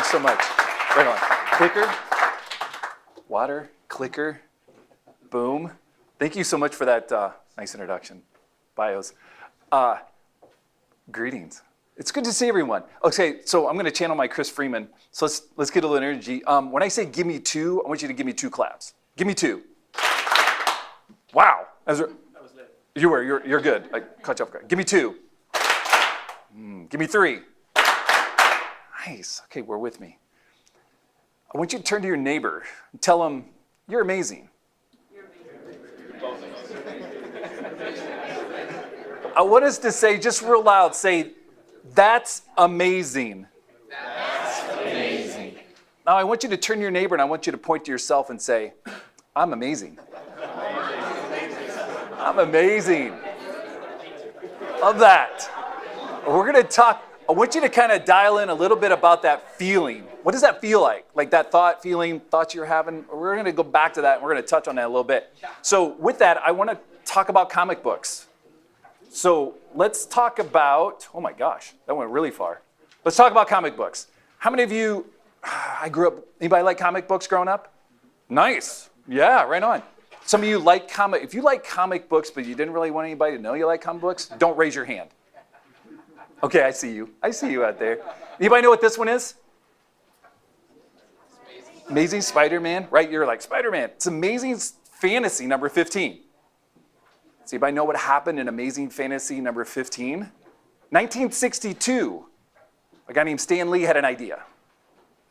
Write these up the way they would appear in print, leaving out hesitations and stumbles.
Thanks so much. Right on. Clicker. Water. Clicker. Boom. Thank you so much for that nice introduction. Bios. Greetings. It's good to see everyone. Okay, so I'm going to channel my Chris Freeman. So let's get a little energy. When I say give me two, I want you to give me two claps. Give me two. Wow. I was late. You're good. I caught you off guard. Give me two. Give me three. Nice. Okay, we're with me. I want you to turn to your neighbor and tell him, you're amazing. I want us to say, just real loud, say, that's amazing. That's amazing. Now I want you to turn to your neighbor and I want you to point to yourself and say, I'm amazing. I'm amazing. Love that. We're going to talk, I want you to kind of dial in a little bit about that feeling. What does that feel like? Like that thoughts you're having? We're going to go back to that and we're going to touch on that a little bit. So with that, I want to talk about comic books. So let's talk about, oh my gosh, that went really far. Let's talk about comic books. How many of you, anybody like comic books growing up? Nice. Yeah, right on. Some of you like if you like comic books, but you didn't really want anybody to know you like comic books, don't raise your hand. Okay, I see you. I see you out there. Anybody know what this one is? Amazing Spider-Man, right? You're like, Spider-Man. It's Amazing Fantasy number 15. Does anybody know what happened in Amazing Fantasy number 15? 1962, a guy named Stan Lee had an idea.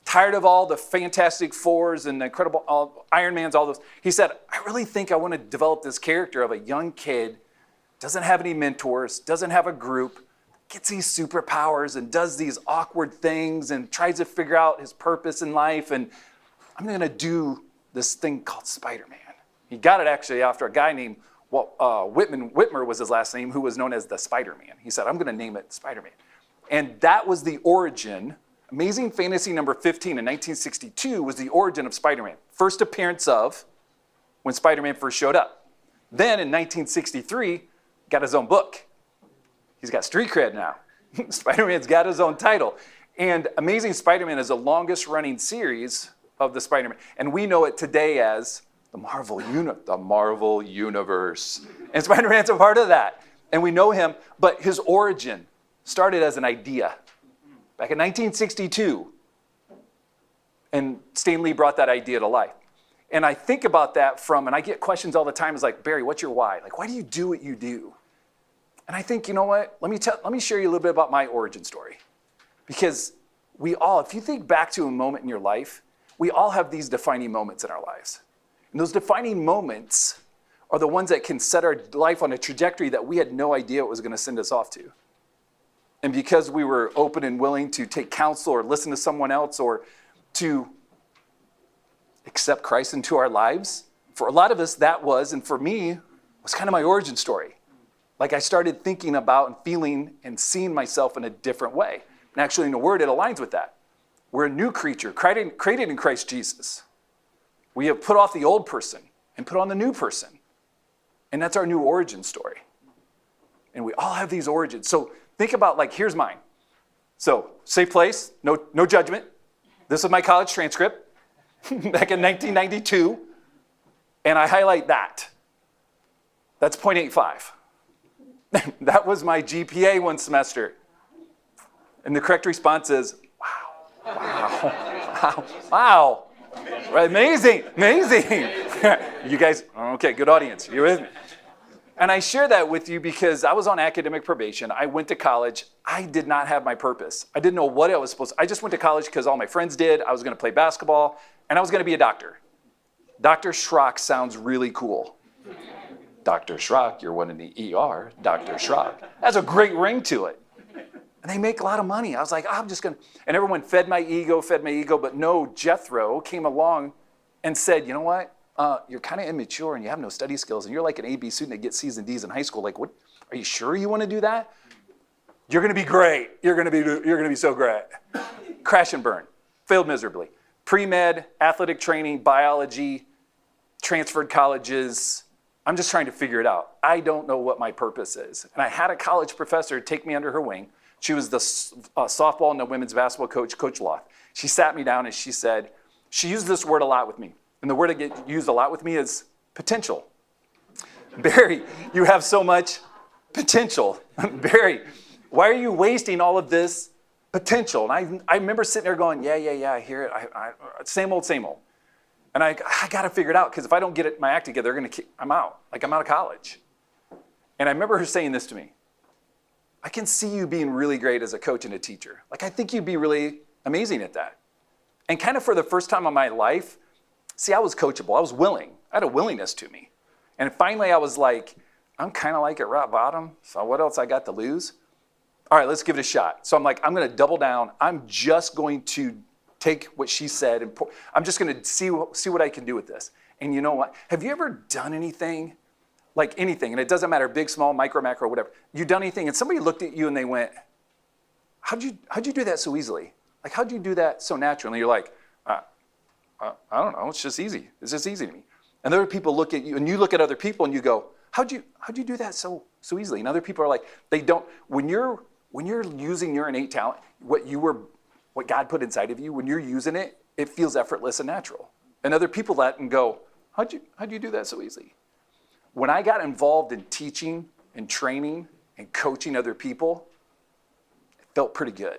Tired of all the Fantastic Fours and the Incredible Iron Mans, all those. He said, I really think I want to develop this character of a young kid, doesn't have any mentors, doesn't have a group, gets these superpowers and does these awkward things and tries to figure out his purpose in life. And I'm going to do this thing called Spider-Man. He got it actually after a guy named Whitmer was his last name, who was known as the Spider-Man. He said, I'm going to name it Spider-Man. And that was the origin. Amazing Fantasy number 15 in 1962 was the origin of Spider-Man. First appearance of when Spider-Man first showed up. Then in 1963, got his own book. He's got street cred now. Spider-Man's got his own title. And Amazing Spider-Man is the longest running series of the Spider-Man. And we know it today as the Marvel Universe. And Spider-Man's a part of that. And we know him, but his origin started as an idea back in 1962. And Stan Lee brought that idea to life. And I think about that and I get questions all the time, it's like, Barry, what's your why? Like, why do you do what you do? And I think, you know what? Let me share you a little bit about my origin story. Because we all, if you think back to a moment in your life, we all have these defining moments in our lives. And those defining moments are the ones that can set our life on a trajectory that we had no idea it was going to send us off to. And because we were open and willing to take counsel or listen to someone else or to accept Christ into our lives, for a lot of us that was, and for me, was kind of my origin story. Like I started thinking about and feeling and seeing myself in a different way. And actually in the word, it aligns with that. We're a new creature created in Christ Jesus. We have put off the old person and put on the new person. And that's our new origin story. And we all have these origins. So think about, like, here's mine. So, safe place, no judgment. This is my college transcript back in 1992. And I highlight that. That's 0.85. That was my GPA one semester. And the correct response is, wow. Right, amazing. You guys, okay, good audience. You with me? And I share that with you because I was on academic probation. I went to college. I did not have my purpose. I didn't know what I was supposed to. I just went to college because all my friends did. I was going to play basketball, and I was going to be a doctor. Dr. Schrock sounds really cool. Dr. Schrock, you're one in the ER. Dr. Schrock. That's a great ring to it. And they make a lot of money. I was like, I'm just going to. And everyone fed my ego. But no, Jethro came along and said, you know what? You're kind of immature and you have no study skills. And you're like an A/B student that gets C's and D's in high school. Like, what? Are you sure you want to do that? You're going to be great. You're going to be so great. Crash and burn. Failed miserably. Pre-med, athletic training, biology, transferred colleges. I'm just trying to figure it out. I don't know what my purpose is. And I had a college professor take me under her wing. She was the softball and the women's basketball coach, Coach Loth. She sat me down and she said, she used this word a lot with me. And the word that gets used a lot with me is potential. Barry, you have so much potential. Barry, why are you wasting all of this potential? And I remember sitting there going, yeah, I hear it. Same old. And I got to figure it out, because if I don't get my act together, I'm out. Like, I'm out of college. And I remember her saying this to me. I can see you being really great as a coach and a teacher. Like, I think you'd be really amazing at that. And kind of for the first time in my life, see, I was coachable. I was willing. I had a willingness to me. And finally, I was like, I'm kind of like at rock bottom, so what else I got to lose? All right, let's give it a shot. So I'm like, I'm going to double down. I'm just going to take what she said, and I'm just going to see what I can do with this. And you know what? Have you ever done anything? Like anything, and it doesn't matter, big, small, micro, macro, whatever. You've done anything, and somebody looked at you and they went, how'd you do that so easily? Like, how'd you do that so naturally? And you're like, I don't know, it's just easy. It's just easy to me. And other people look at you, and you look at other people and you go, how'd you do that so easily? And other people are like, they don't, when you're using your innate talent, what God put inside of you, when you're using it, it feels effortless and natural. And other people let and go, how'd you do that so easily? When I got involved in teaching and training and coaching other people, it felt pretty good.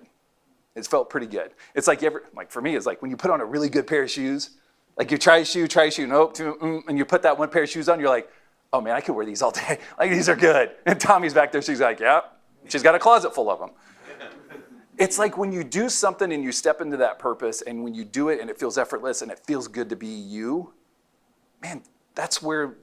It felt pretty good. It's like for me, it's like when you put on a really good pair of shoes, like you try a shoe, nope, and you put that one pair of shoes on, you're like, oh man, I could wear these all day. Like, these are good. And Tommy's back there, she's like, yeah, she's got a closet full of them. It's like when you do something and you step into that purpose, and when you do it and it feels effortless and it feels good to be you, man, that's where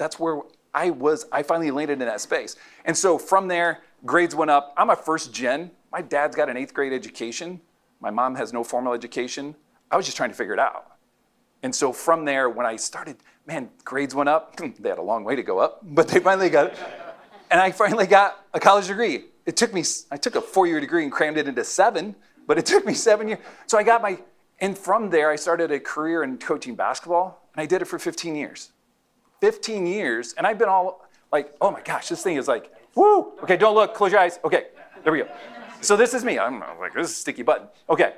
I finally landed in that space. And so from there, grades went up. I'm a first gen. My dad's got an 8th grade education. My mom has no formal education. I was just trying to figure it out. And so from there, when I started, man, grades went up. They had a long way to go up, but they finally got it. And I finally got a college degree. I took a 4-year degree and crammed it into 7, but it took me 7 years. So and from there, I started a career in coaching basketball, and I did it for 15 years. 15 years, and I've been all like, oh my gosh, this thing is like, woo! Okay, don't look, close your eyes. Okay, there we go. So this is me. I'm like, this is a sticky button. Okay,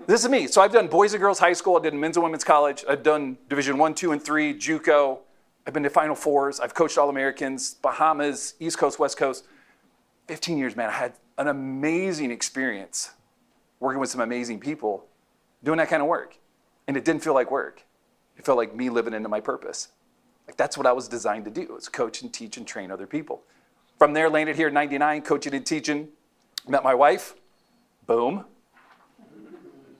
this is me. So I've done boys and girls high school. I did men's and women's college. I've done Division 1, 2, and 3, JUCO. I've been to Final Fours. I've coached All-Americans, Bahamas, East Coast, West Coast. 15 years, man. I had an amazing experience working with some amazing people doing that kind of work. And it didn't feel like work. It felt like me living into my purpose. Like, that's what I was designed to do, is coach and teach and train other people. From there, landed here in 99, coaching and teaching. Met my wife. Boom.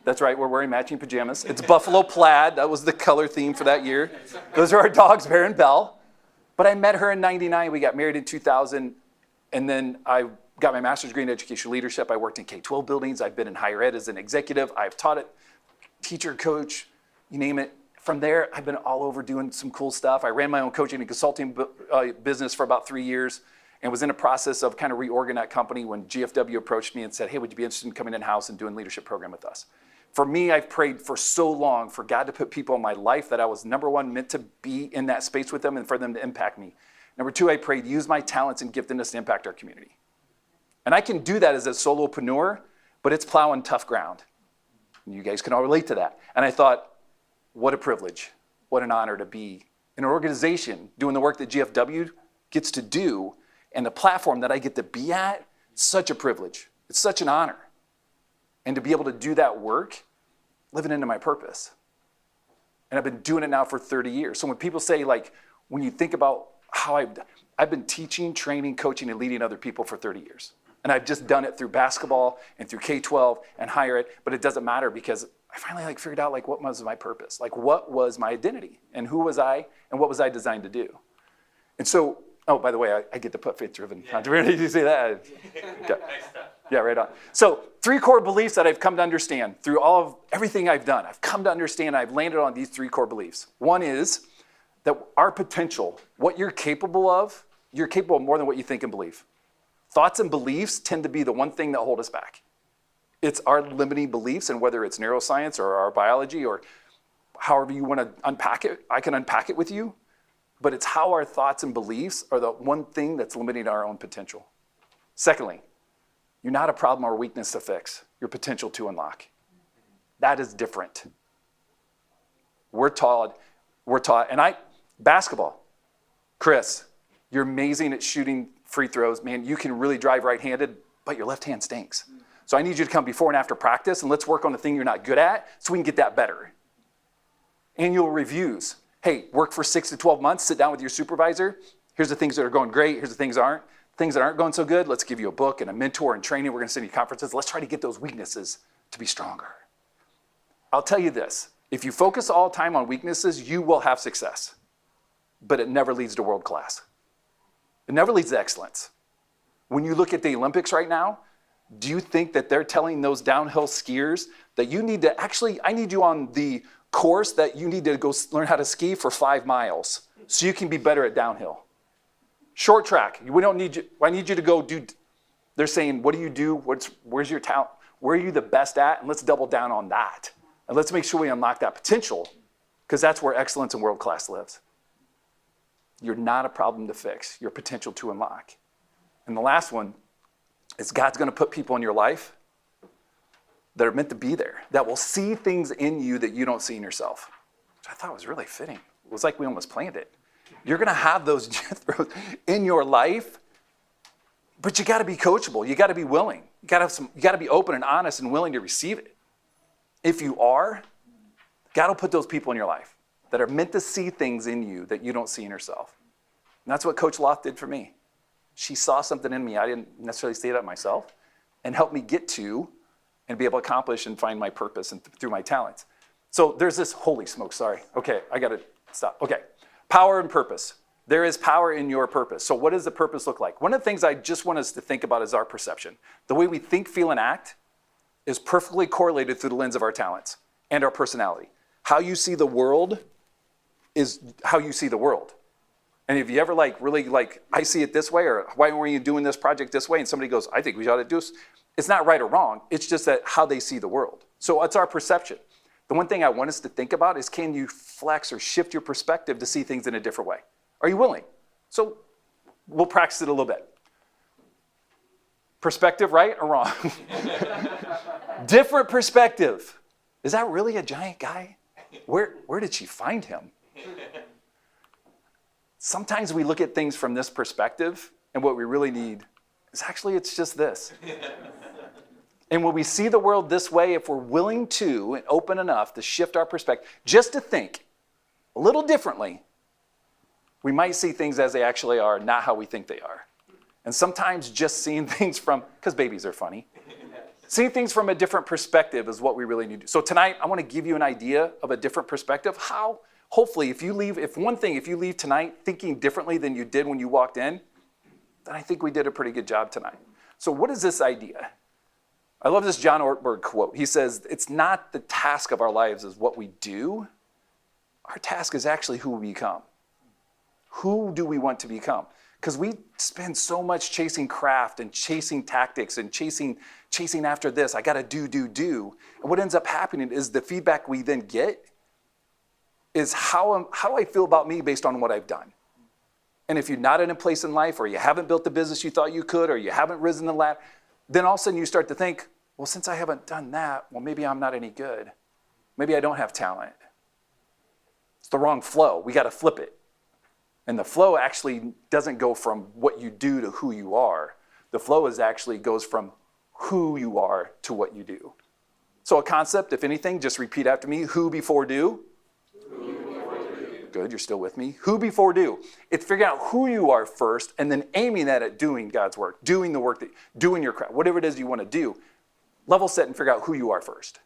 That's right, we're wearing matching pajamas. It's buffalo plaid. That was the color theme for that year. Those are our dogs, Bear and Belle. But I met her in 99. We got married in 2000. And then I got my master's degree in education leadership. I worked in K-12 buildings. I've been in higher ed as an executive. I've taught it, teacher, coach, you name it. From there, I've been all over doing some cool stuff. I ran my own coaching and consulting business for about 3 years, and was in a process of kind of reorganizing that company when GFW approached me and said, hey, would you be interested in coming in-house and doing a leadership program with us? For me, I've prayed for so long for God to put people in my life that I was, number one, meant to be in that space with them and for them to impact me. Number two, I prayed, use my talents and giftedness to impact our community. And I can do that as a solopreneur, but it's plowing tough ground. And you guys can all relate to that. And I thought, what a privilege, what an honor to be in an organization doing the work that GFW gets to do, and the platform that I get to be at. Such a privilege. It's such an honor. And to be able to do that work, living into my purpose. And I've been doing it now for 30 years. So when people say, like, when you think about how I've been teaching, training, coaching, and leading other people for 30 years. And I've just done it through basketball and through K-12 and higher ed, but it doesn't matter, because I finally figured out what was my purpose, what was my identity, and who was I, and what was I designed to do. And so, oh, by the way, I get to put faith-driven entrepreneur. Did you say that? Okay. Yeah, right on. So 3 core beliefs that I've come to understand through everything I've done. I've come to understand, I've landed on these 3 core beliefs. One is that our potential, what you're capable of more than what you think and believe. Thoughts and beliefs tend to be the one thing that hold us back. It's our limiting beliefs, and whether it's neuroscience or our biology or however you want to unpack it, I can unpack it with you. But it's how our thoughts and beliefs are the one thing that's limiting our own potential. Secondly, You're not a problem or weakness to fix. Your potential to unlock. That is different. We're taught, basketball. Chris, you're amazing at shooting free throws. Man, you can really drive right-handed, but your left hand stinks. So I need you to come before and after practice, and let's work on the thing you're not good at so we can get that better. Annual reviews. Hey, work for 6 to 12 months, sit down with your supervisor. Here's the things that are going great. Here's the things that aren't. Things that aren't going so good, let's give you a book and a mentor and training. We're going to send you conferences. Let's try to get those weaknesses to be stronger. I'll tell you this. If you focus all time on weaknesses, you will have success. But it never leads to world class. It never leads to excellence. When you look at the Olympics right now, do you think that they're telling those downhill skiers that you need to I need you on the course that you need to go learn how to ski for 5 miles so you can be better at downhill? Short track, we don't need you. I need you to go do. They're saying, what do you do? Where's your talent? Where are you the best at? And let's double down on that. And let's make sure we unlock that potential, because that's where excellence and world class lives. You're not a problem to fix. Your potential to unlock. And the last one is God's going to put people in your life that are meant to be there, that will see things in you that you don't see in yourself, which I thought was really fitting. It was like we almost planned it. You're going to have those Jethros in your life, but you got to be coachable. You got to be willing. You got to be open and honest and willing to receive it. If you are, God will put those people in your life that are meant to see things in you that you don't see in yourself. And that's what Coach Loth did for me. She saw something in me. I didn't necessarily see it myself, and helped me get to and be able to accomplish and find my purpose and through my talents. So there's this, holy smoke, sorry. Okay, I got to stop. Okay. Power and purpose. There is power in your purpose. So what does the purpose look like? One of the things I just want us to think about is our perception. The way we think, feel, and act is perfectly correlated through the lens of our talents and our personality. How you see the world is how you see the world. And if you ever I see it this way, or why weren't you doing this project this way? And somebody goes, I think we ought to do this. It's not right or wrong. It's just that how they see the world. So it's our perception. The one thing I want us to think about is, can you flex or shift your perspective to see things in a different way? Are you willing? So we'll practice it a little bit. Perspective, right or wrong? Different perspective. Is that really a giant guy? Where did she find him? Sometimes we look at things from this perspective, and what we really need is actually it's just this. And when we see the world this way, if we're willing to and open enough to shift our perspective, just to think a little differently, we might see things as they actually are, not how we think they are. And sometimes just seeing things because babies are funny, seeing things from a different perspective is what we really need to do. So tonight, I want to give you an idea of a different perspective. How, hopefully, if you leave tonight thinking differently than you did when you walked in, then I think we did a pretty good job tonight. So what is this idea? I love this John Ortberg quote. He says, it's not the task of our lives is what we do. Our task is actually who we become. Who do we want to become? Because we spend so much chasing craft and chasing tactics and chasing after this. I got to do. And what ends up happening is the feedback we then get is how do I feel about me based on what I've done? And if you're not in a place in life, or you haven't built the business you thought you could, or you haven't risen the ladder, then all of a sudden you start to think, well, since I haven't done that, well, maybe I'm not any good. Maybe I don't have talent. It's the wrong flow. We got to flip it. And the flow actually doesn't go from what you do to who you are. The flow actually goes from who you are to what you do. So a concept, if anything, just repeat after me. Who before do? Who before do. Good, you're still with me. Who before do. It's figuring out who you are first and then aiming that at doing God's work, doing the work, doing your craft, whatever it is you want to do. Level set and figure out who you are first.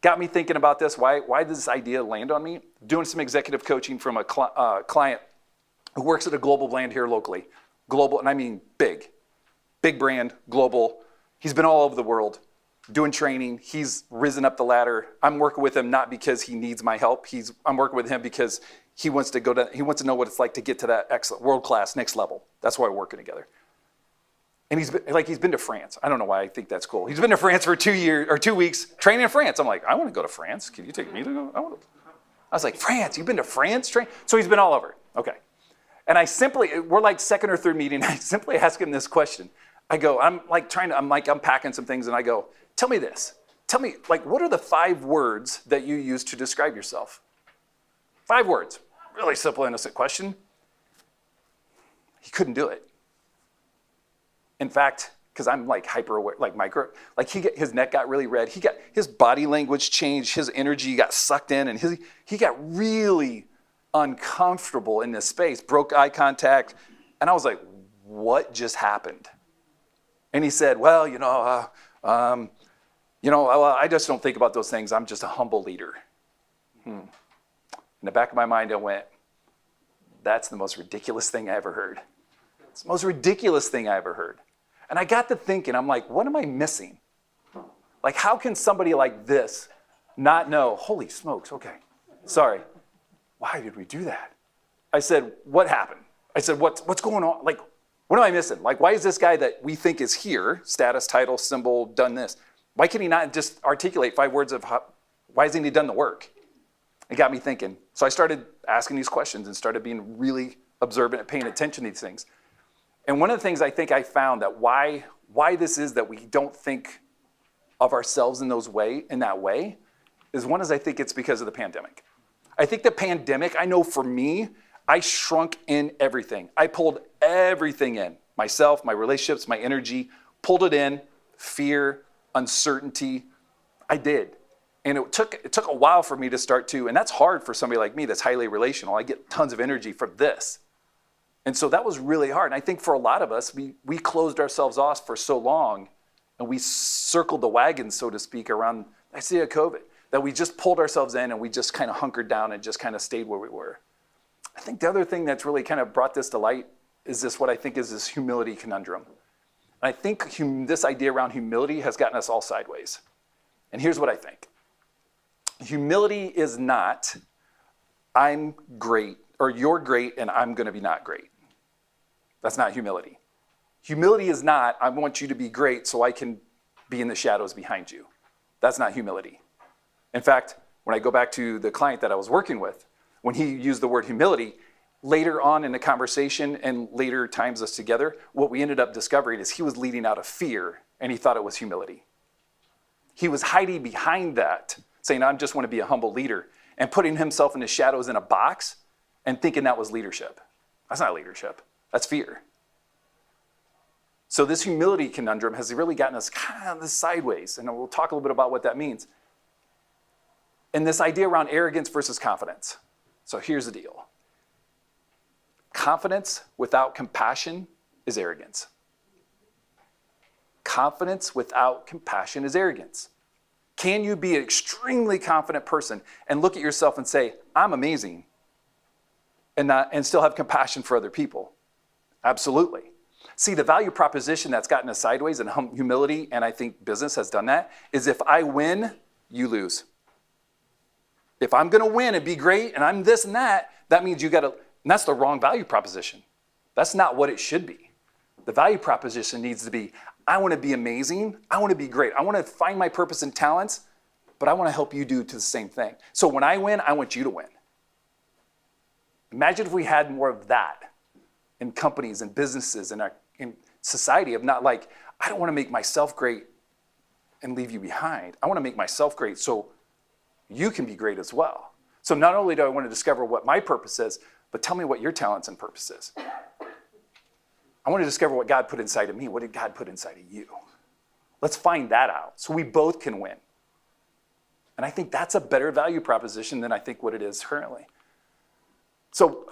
Got me thinking about this. Why did this idea land on me? Doing some executive coaching from a client who works at a global brand here locally. Global, and I mean big brand, global. He's been all over the world doing training. He's risen up the ladder. I'm working with him not because he needs my help. I'm working with him because he wants to know what it's like to get to that excellent, world-class, next level. That's why we're working together. And he's been to France. I don't know why I think that's cool. He's been to France for 2 weeks training in France. I'm like, I want to go to France. Can you take me to go? I was like, France? You've been to France? So he's been all over. Okay. And we're like second or third meeting. I simply ask him this question. I'm unpacking some things and I go, tell me this. Tell me, like, what are the 5 words that you use to describe yourself? 5 words. Really simple, innocent question. He couldn't do it. In fact, because I'm like hyper aware, like micro, like his neck got really red. His body language changed. His energy got sucked in, and he got really uncomfortable in this space. Broke eye contact, and I was like, "What just happened?" And he said, "Well, I just don't think about those things. I'm just a humble leader." In the back of my mind, I went, "That's the most ridiculous thing I ever heard. It's the most ridiculous thing I ever heard." And I got to thinking, I'm like, what am I missing? Like, how can somebody like this not know? Holy smokes, okay, sorry. Why did we do that? I said, what happened? I said, what's going on? Like, what am I missing? Like, why is this guy that we think is here, status, title, symbol, done this? Why can he not just articulate 5 words of why hasn't he done the work? It got me thinking. So I started asking these questions and started being really observant and paying attention to these things. And one of the things I think I found that why this is that we don't think of ourselves in that way is I think it's because of the pandemic. I think the pandemic, I know for me, I shrunk in everything. I pulled everything in. Myself, my relationships, my energy, pulled it in, fear, uncertainty. I did. And it took a while for me to start to, and that's hard for somebody like me that's highly relational. I get tons of energy from this. And so that was really hard. And I think for a lot of us, we closed ourselves off for so long, and we circled the wagon, so to speak, around the idea of COVID, that we just pulled ourselves in and we just kind of hunkered down and just kind of stayed where we were. I think the other thing that's really kind of brought this to light is what I think is this humility conundrum. And I think this idea around humility has gotten us all sideways. And here's what I think. Humility is not, I'm great, or you're great and I'm going to be not great. That's not humility. Humility is not, I want you to be great so I can be in the shadows behind you. That's not humility. In fact, when I go back to the client that I was working with, when he used the word humility, later on in the conversation and later times us together, what we ended up discovering is he was leading out of fear and he thought it was humility. He was hiding behind that, saying, I just want to be a humble leader, and putting himself in the shadows in a box and thinking that was leadership. That's not leadership. That's fear. So this humility conundrum has really gotten us kind of sideways, and we'll talk a little bit about what that means. And this idea around arrogance versus confidence. So here's the deal. Confidence without compassion is arrogance. Confidence without compassion is arrogance. Can you be an extremely confident person and look at yourself and say, I'm amazing, and still have compassion for other people? Absolutely. See, the value proposition that's gotten us sideways in humility, and I think business has done that, is if I win, you lose. If I'm going to win and be great and I'm this and that means you got to, and that's the wrong value proposition. That's not what it should be. The value proposition needs to be, I want to be amazing. I want to be great. I want to find my purpose and talents, but I want to help you do the same thing. So when I win, I want you to win. Imagine if we had more of that in companies and businesses and in society, of not like, I don't want to make myself great and leave you behind. I want to make myself great so you can be great as well. So not only do I want to discover what my purpose is, but tell me what your talents and purpose is. I want to discover what God put inside of me. What did God put inside of you? Let's find that out so we both can win. And I think that's a better value proposition than I think what it is currently. So,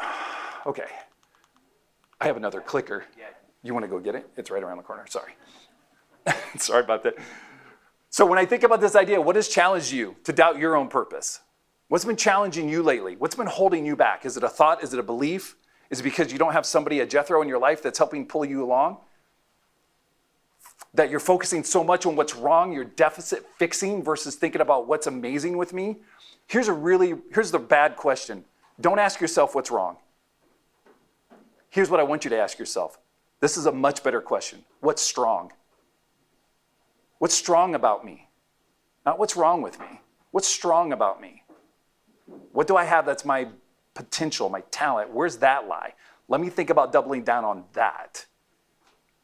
okay. I have another clicker. You want to go get it? It's right around the corner. Sorry. Sorry about that. So when I think about this idea, what has challenged you to doubt your own purpose? What's been challenging you lately? What's been holding you back? Is it a thought? Is it a belief? Is it because you don't have somebody, a Jethro in your life that's helping pull you along? That you're focusing so much on what's wrong, you're deficit fixing versus thinking about what's amazing with me? Here's the bad question. Don't ask yourself what's wrong. Here's what I want you to ask yourself. This is a much better question. What's strong? What's strong about me? Not what's wrong with me. What's strong about me? What do I have that's my potential, my talent? Where's that lie? Let me think about doubling down on that.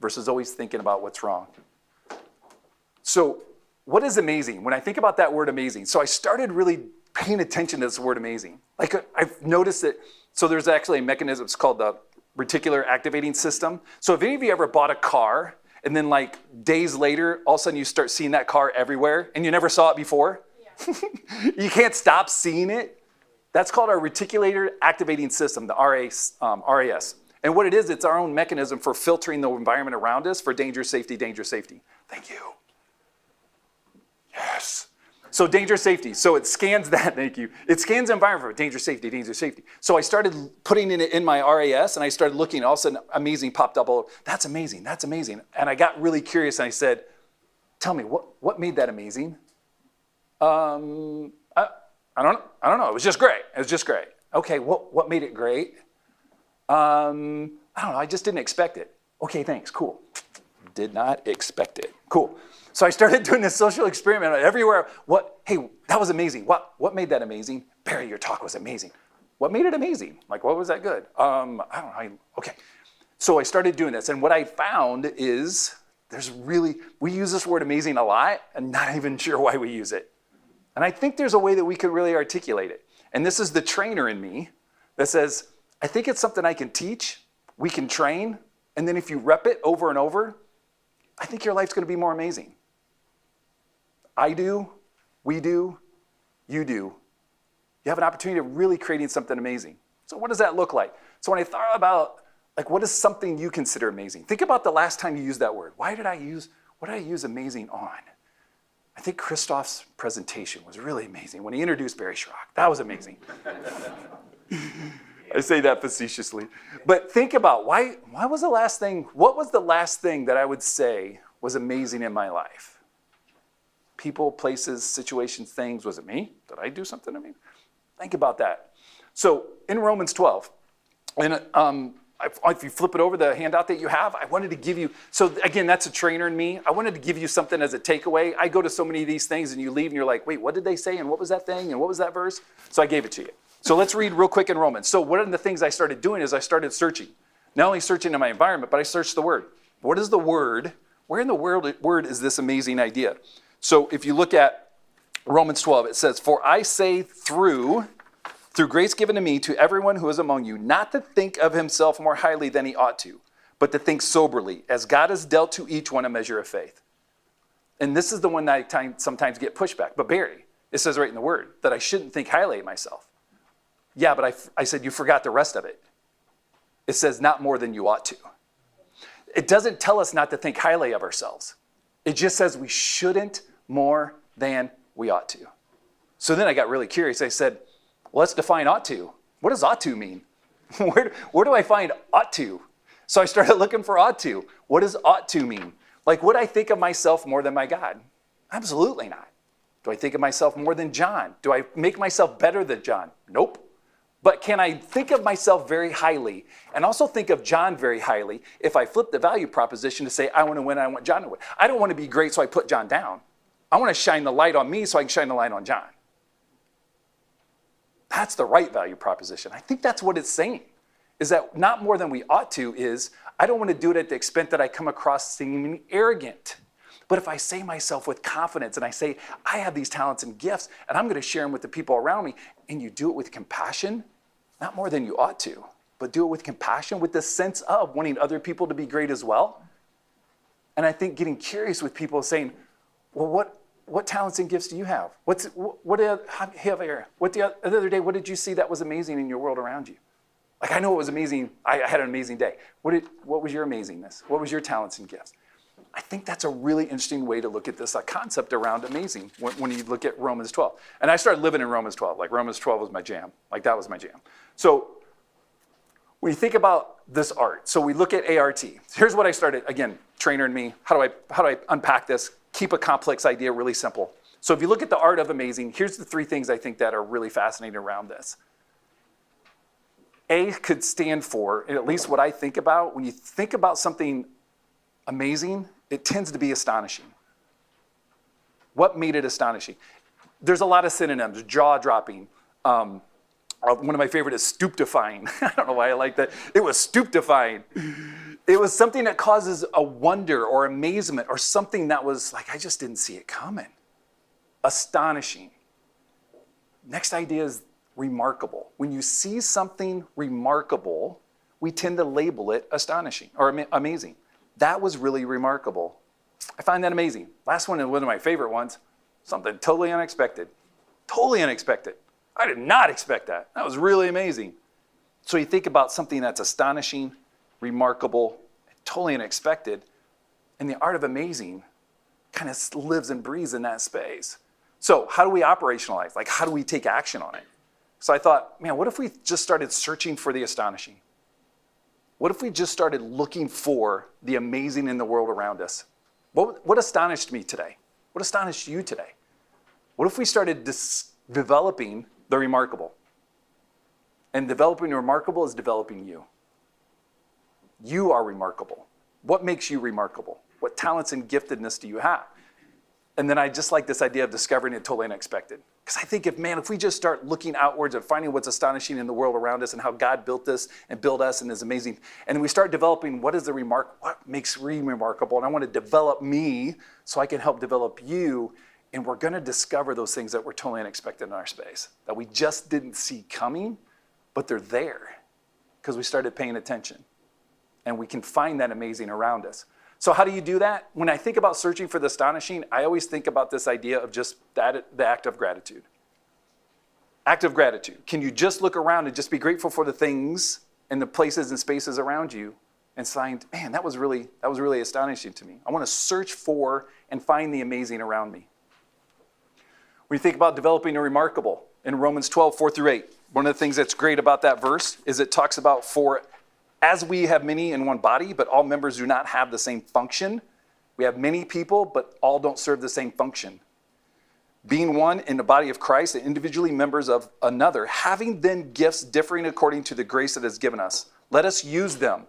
versus always thinking about what's wrong. So what is amazing? When I think about that word amazing, so I started really paying attention to this word amazing. Like I've noticed that, so there's actually a mechanism, it's called the reticular activating system. So if any of you ever bought a car and then like days later, all of a sudden you start seeing that car everywhere and you never saw it before, you can't stop seeing it. That's called our reticular activating system, the RAS. And what it is, it's our own mechanism for filtering the environment around us for danger, safety, danger, safety. Thank you. Yes. So danger, safety. So it scans that, thank you. It scans the environment for danger, safety, danger, safety. So I started putting it in my RAS and I started looking, all of a sudden amazing popped up. Oh, that's amazing, that's amazing. And I got really curious and I said, tell me, what made that amazing? I don't know, it was just great. It was just great. Okay, what made it great? I don't know, I just didn't expect it. Okay, thanks, cool. Did not expect it, cool. So I started doing this social experiment everywhere. Hey, that was amazing. What made that amazing? Barry, your talk was amazing. What made it amazing? Like, what was that good? I don't know, okay. So I started doing this, and what I found is we use this word amazing a lot, and not even sure why we use it. And I think there's a way that we could really articulate it. And this is the trainer in me that says, I think it's something I can teach, we can train, and then if you rep it over and over, I think your life's gonna be more amazing. I do, we do, you do. You have an opportunity of really creating something amazing. So what does that look like? So when I thought about, like, what is something you consider amazing? Think about the last time you used that word. What did I use amazing on? I think Christoph's presentation was really amazing when he introduced Barry Schrock. That was amazing. I say that facetiously. But think about what was the last thing that I would say was amazing in my life? People, places, situations, things. Was it me? Did I do something to me? Think about that. So in Romans 12, and if you flip it over, the handout that you have, I wanted to give you, so again, that's a trainer in me. I wanted to give you something as a takeaway. I go to so many of these things and you leave and you're like, wait, what did they say? And what was that thing? And what was that verse? So I gave it to you. So let's read real quick in Romans. So one of the things I started doing is I started searching. Not only searching in my environment, but I searched the word. What is the word? Where in the word is this amazing idea? So if you look at Romans 12, it says, for I say through grace given to me, to everyone who is among you, not to think of himself more highly than he ought to, but to think soberly, as God has dealt to each one a measure of faith. And this is the one that I sometimes get pushback. But Barry, it says right in the word that I shouldn't think highly of myself. Yeah, but I said you forgot the rest of it. It says not more than you ought to. It doesn't tell us not to think highly of ourselves. It just says we shouldn't more than we ought to. So then I got really curious. I said, well, let's define ought to. What does ought to mean? Where do I find ought to? So I started looking for ought to. What does ought to mean? Like, would I think of myself more than my God? Absolutely not. Do I think of myself more than John? Do I make myself better than John? Nope. But can I think of myself very highly and also think of John very highly if I flip the value proposition to say, I want to win, I want John to win. I don't want to be great, so I put John down. I want to shine the light on me so I can shine the light on John. That's the right value proposition. I think that's what it's saying, is that not more than we ought to is, I don't want to do it at the expense that I come across seeming arrogant. But if I say myself with confidence and I say, I have these talents and gifts and I'm going to share them with the people around me, and you do it with compassion, not more than you ought to, but do it with compassion, with the sense of wanting other people to be great as well. And I think getting curious with people saying, well, what talents and gifts do you have? The other day, what did you see that was amazing in your world around you? Like, I know it was amazing. I had an amazing day. What was your amazingness? What was your talents and gifts? I think that's a really interesting way to look at this concept around amazing when you look at Romans 12. And I started living in Romans 12. Like, Romans 12 was my jam. Like, that was my jam. So when you think about this art, so we look at ART. Here's what I started, again, trainer in me. How do I unpack this? Keep a complex idea really simple. So if you look at the art of amazing, here's the three things I think that are really fascinating around this. A could stand for, and at least what I think about, when you think about something amazing, it tends to be astonishing. What made it astonishing? There's a lot of synonyms: jaw-dropping, One of my favorite is stupefying. I don't know why I like that. It was stupefying. It was something that causes a wonder or amazement or something that was like, I just didn't see it coming. Astonishing. Next idea is remarkable. When you see something remarkable, we tend to label it astonishing or amazing. That was really remarkable. I find that amazing. Last one is one of my favorite ones. Something totally unexpected. Totally unexpected. I did not expect that. That was really amazing. So you think about something that's astonishing, remarkable, totally unexpected, and the art of amazing kind of lives and breathes in that space. So how do we operationalize? Like, how do we take action on it? So I thought, man, what if we just started searching for the astonishing? What if we just started looking for the amazing in the world around us? What astonished me today? What astonished you today? What if we started developing the remarkable? And developing the remarkable is developing you. You are remarkable. What makes you remarkable? What talents and giftedness do you have? And then I just like this idea of discovering it totally unexpected. Because I think if we just start looking outwards and finding what's astonishing in the world around us and how God built this and built us and is amazing, and we start developing what makes me remarkable, and I want to develop me so I can help develop you, and we're going to discover those things that were totally unexpected in our space, that we just didn't see coming, but they're there because we started paying attention. And we can find that amazing around us. So how do you do that? When I think about searching for the astonishing, I always think about this idea of just the act of gratitude. Act of gratitude. Can you just look around and just be grateful for the things and the places and spaces around you and find, man, that was really astonishing to me. I want to search for and find the amazing around me. When you think about developing a remarkable, in Romans 12, 4-8, one of the things that's great about that verse is it talks about as we have many in one body, but all members do not have the same function. We have many people, but all don't serve the same function. Being one in the body of Christ and individually members of another, having then gifts differing according to the grace that is given us, let us use them.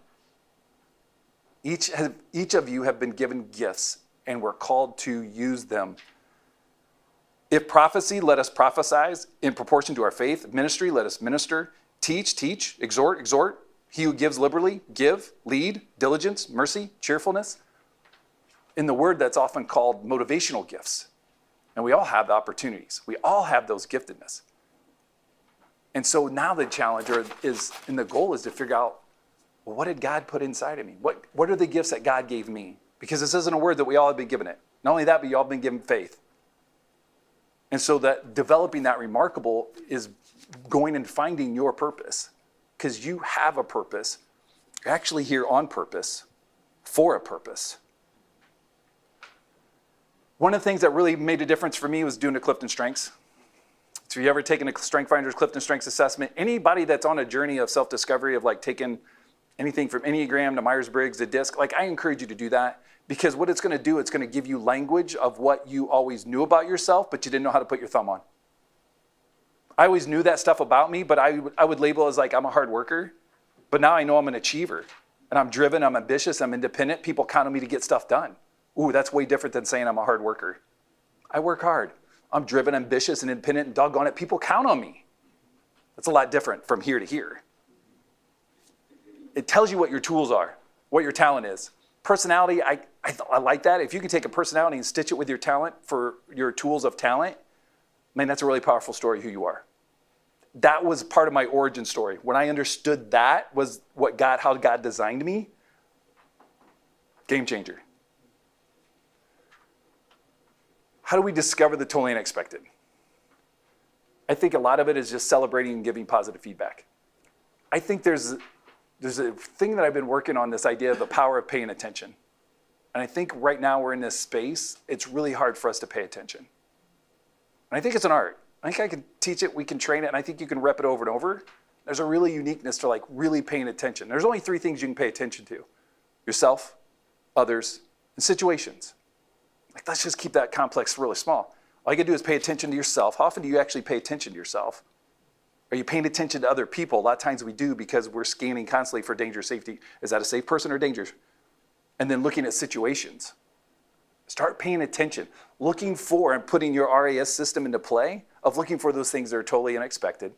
Each of you have been given gifts, and we're called to use them. If prophecy, let us prophesy in proportion to our faith. If ministry, let us minister. Teach, exhort. He who gives liberally, give, lead, diligence, mercy, cheerfulness. In the word, that's often called motivational gifts. And we all have the opportunities. We all have those giftedness. And so now the challenge and the goal is to figure out, well, what did God put inside of me? What are the gifts that God gave me? Because this isn't a word that we all have been given it. Not only that, but you all have been given faith. And so that developing that remarkable is going and finding your purpose. Because you have a purpose. You're actually here on purpose, for a purpose. One of the things that really made a difference for me was doing the Clifton Strengths. So if you ever taken a Strength Finders Clifton Strengths assessment, anybody that's on a journey of self-discovery of like taking anything from Enneagram to Myers-Briggs to DISC, like I encourage you to do that. Because what it's going to do, it's going to give you language of what you always knew about yourself, but you didn't know how to put your thumb on. I always knew that stuff about me, but I would label as like I'm a hard worker. But now I know I'm an achiever. And I'm driven, I'm ambitious, I'm independent. People count on me to get stuff done. Ooh, that's way different than saying I'm a hard worker. I work hard. I'm driven, ambitious, and independent, and doggone it, people count on me. That's a lot different from here to here. It tells you what your tools are, what your talent is. Personality, I like that. If you can take a personality and stitch it with your talent for your tools of talent, man, that's a really powerful story who you are. That was part of my origin story. When I understood that was how God designed me, game changer. How do we discover the totally unexpected? I think a lot of it is just celebrating and giving positive feedback. I think there's a thing that I've been working on, this idea of the power of paying attention. And I think right now we're in this space, it's really hard for us to pay attention. And I think it's an art. I think I can teach it, we can train it, and I think you can rep it over and over. There's a really uniqueness to like really paying attention. There's only 3 things you can pay attention to: yourself, others, and situations. Like, let's just keep that complex really small. All you gotta do is pay attention to yourself. How often do you actually pay attention to yourself? Are you paying attention to other people? A lot of times we do because we're scanning constantly for danger, safety. Is that a safe person or dangerous? And then looking at situations. Start paying attention, looking for and putting your RAS system into play of looking for those things that are totally unexpected.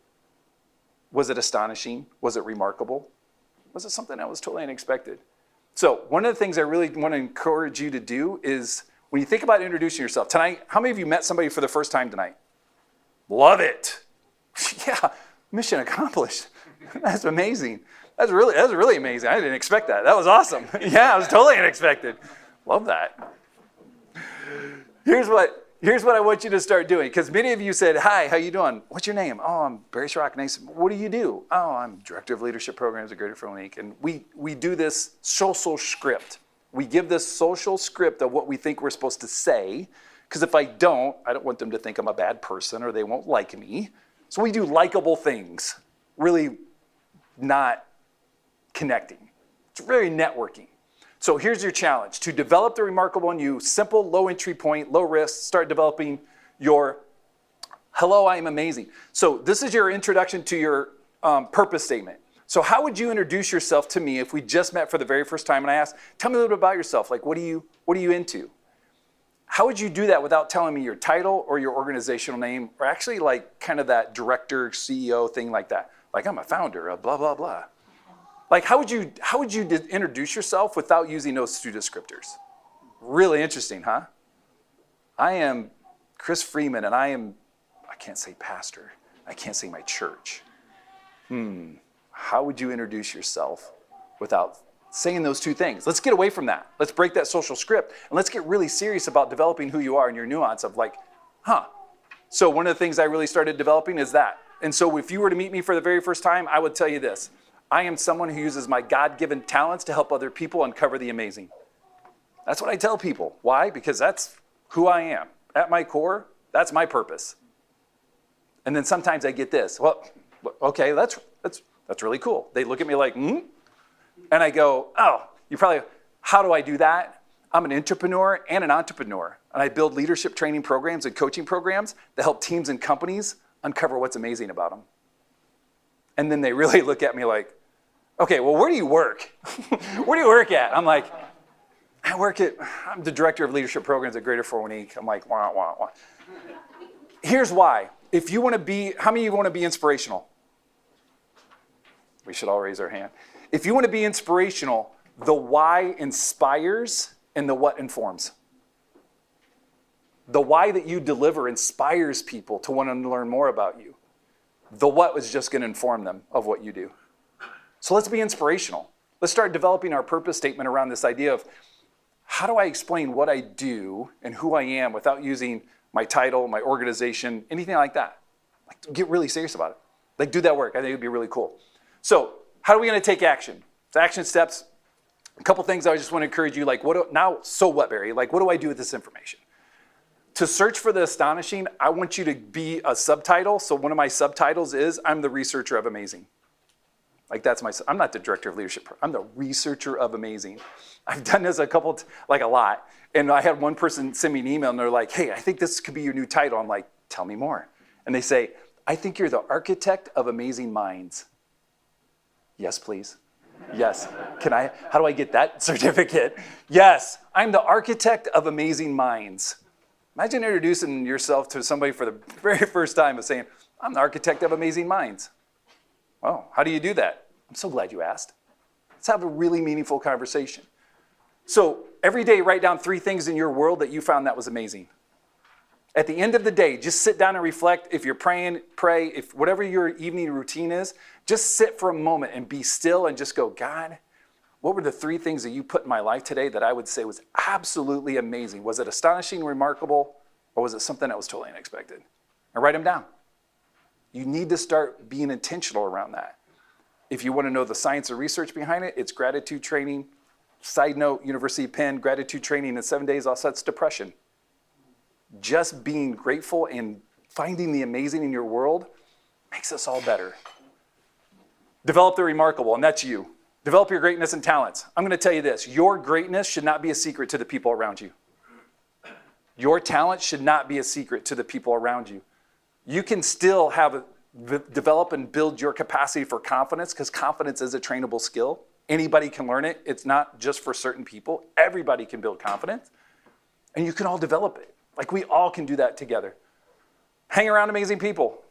Was it astonishing? Was it remarkable? Was it something that was totally unexpected? So one of the things I really want to encourage you to do is when you think about introducing yourself tonight, how many of you met somebody for the first time tonight? Love it. Yeah, mission accomplished. That's amazing. That's really amazing. I didn't expect that. That was awesome. Yeah, it was totally unexpected. Love that. Here's what I want you to start doing, because many of you said, hi, how you doing? What's your name? Oh, I'm Barry Schrock. Nice. What do you do? Oh, I'm Director of Leadership Programs at Greater Fairfield Inc. And we do this social script. We give this social script of what we think we're supposed to say, because if I don't want them to think I'm a bad person or they won't like me. So we do likable things, really not connecting. It's very networking. So here's your challenge. To develop the remarkable in you, simple, low entry point, low risk, start developing your hello, I am amazing. So this is your introduction to your purpose statement. So how would you introduce yourself to me if we just met for the very first time and I asked, tell me a little bit about yourself. Like, what are you into? How would you do that without telling me your title or your organizational name, or actually like kind of that director, CEO thing like that? Like, I'm a founder of blah, blah, blah. Like, how would you introduce yourself without using those two descriptors? Really interesting, huh? I am Chris Freeman, and I can't say pastor. I can't say my church. How would you introduce yourself without saying those two things? Let's get away from that. Let's break that social script, and let's get really serious about developing who you are and your nuance of like, So one of the things I really started developing is that. And so if you were to meet me for the very first time, I would tell you this. I am someone who uses my God-given talents to help other people uncover the amazing. That's what I tell people. Why? Because that's who I am. At my core, that's my purpose. And then sometimes I get this. Well, okay, that's really cool. They look at me like, And I go, how do I do that? I'm an entrepreneur and an entrepreneur. And I build leadership training programs and coaching programs that help teams and companies uncover what's amazing about them. And then they really look at me like, okay, well, where do you work? Where do you work at? I'm like, I'm the Director of Leadership Programs at Greater Fairfield Inc. I'm like, wah, wah, wah. Here's why. If you want to be, how many of you want to be inspirational? We should all raise our hand. If you want to be inspirational, the why inspires and the what informs. The why that you deliver inspires people to want to learn more about you. The what was just going to inform them of what you do. So let's be inspirational. Let's start developing our purpose statement around this idea of how do I explain what I do and who I am without using my title, my organization, anything like that. Like, get really serious about it. Like, do that work. I think it would be really cool. So how are we going to take action? So action steps. A couple things I just want to encourage you. Like, so what, Barry? Like, what do I do with this information? To search for the astonishing, I want you to be a subtitle. So one of my subtitles is, I'm the researcher of amazing. Like I'm not the director of leadership. I'm the researcher of amazing. I've done this a lot. And I had one person send me an email and they're like, hey, I think this could be your new title. I'm like, tell me more. And they say, I think you're the architect of amazing minds. Yes, please. Yes. How do I get that certificate? Yes, I'm the architect of amazing minds. Imagine introducing yourself to somebody for the very first time and saying, I'm the architect of amazing minds. Oh, how do you do that? I'm so glad you asked. Let's have a really meaningful conversation. So every day, write down 3 things in your world that you found that was amazing. At the end of the day, just sit down and reflect. If you're praying, pray. If whatever your evening routine is, just sit for a moment and be still and just go, God, what were the 3 things that you put in my life today that I would say was absolutely amazing? Was it astonishing, remarkable, or was it something that was totally unexpected? And write them down. You need to start being intentional around that. If you want to know the science and research behind it, it's gratitude training. Side note, University of Penn, gratitude training in 7 days offsets depression. Just being grateful and finding the amazing in your world makes us all better. Develop the remarkable, and that's you. Develop your greatness and talents. I'm going to tell you this. Your greatness should not be a secret to the people around you. Your talent should not be a secret to the people around you. You can still develop and build your capacity for confidence, because confidence is a trainable skill. Anybody can learn it. It's not just for certain people. Everybody can build confidence, and you can all develop it. Like, we all can do that together. Hang around amazing people.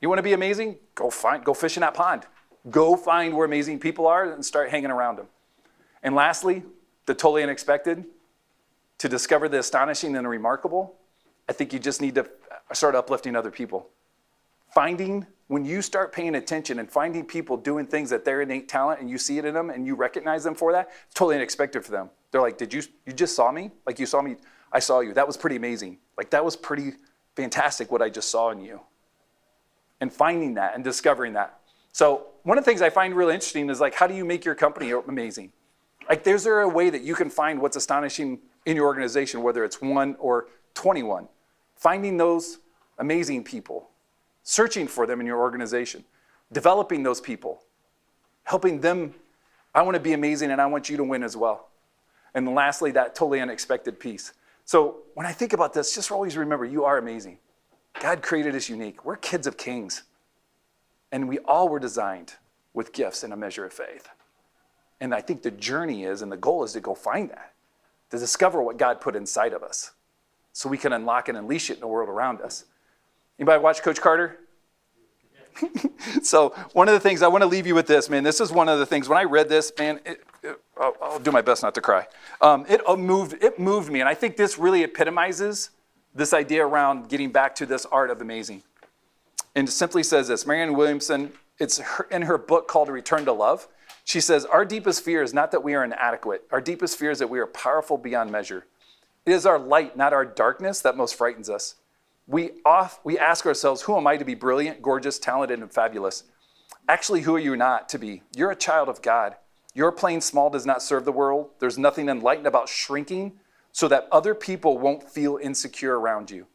You want to be amazing? Go fish in that pond. Go find where amazing people are and start hanging around them. And lastly, the totally unexpected, to discover the astonishing and the remarkable, I think you just need to start uplifting other people. When you start paying attention and finding people doing things that they're innate talent and you see it in them and you recognize them for that, it's totally unexpected for them. They're like, you just saw me? Like you saw me, I saw you. That was pretty amazing. Like that was pretty fantastic what I just saw in you. And finding that and discovering that. So one of the things I find really interesting is like, how do you make your company amazing? Like, is there a way that you can find what's astonishing in your organization, whether it's 1 or 21? Finding those amazing people, searching for them in your organization, developing those people, helping them. I want to be amazing and I want you to win as well. And then lastly, that totally unexpected piece. So when I think about this, just always remember, you are amazing. God created us unique. We're kids of kings. And we all were designed with gifts and a measure of faith. And I think the journey is, and the goal is to go find that, to discover what God put inside of us so we can unlock and unleash it in the world around us. Anybody watch Coach Carter? So one of the things, I want to leave you with this, man. This is one of the things, when I read this, man, I'll do my best not to cry. It moved me, and I think this really epitomizes this idea around getting back to this art of amazing. And it simply says this, Marianne Williamson, it's in her book called Return to Love. She says, our deepest fear is not that we are inadequate. Our deepest fear is that we are powerful beyond measure. It is our light, not our darkness, that most frightens us. We ask ourselves, who am I to be brilliant, gorgeous, talented, and fabulous? Actually, who are you not to be? You're a child of God. Your playing small does not serve the world. There's nothing enlightened about shrinking so that other people won't feel insecure around you.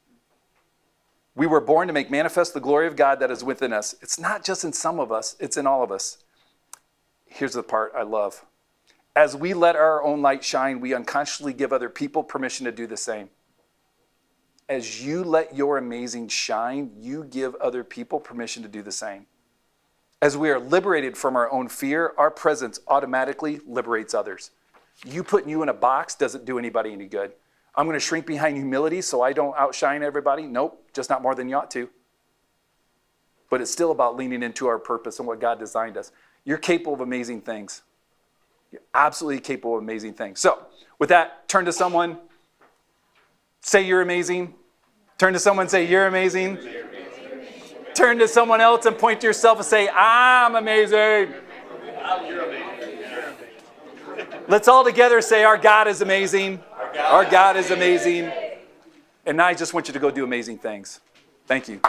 We were born to make manifest the glory of God that is within us. It's not just in some of us, it's in all of us. Here's the part I love. As we let our own light shine, we unconsciously give other people permission to do the same. As you let your amazing shine, you give other people permission to do the same. As we are liberated from our own fear, our presence automatically liberates others. You putting you in a box doesn't do anybody any good. I'm going to shrink behind humility so I don't outshine everybody. Nope, just not more than you ought to. But it's still about leaning into our purpose and what God designed us. You're capable of amazing things. You're absolutely capable of amazing things. So with that, turn to someone, say you're amazing. Turn to someone and say you're amazing. Turn to someone else and point to yourself and say, I'm amazing. Let's all together say our God is amazing. Our God is amazing. And now I just want you to go do amazing things. Thank you.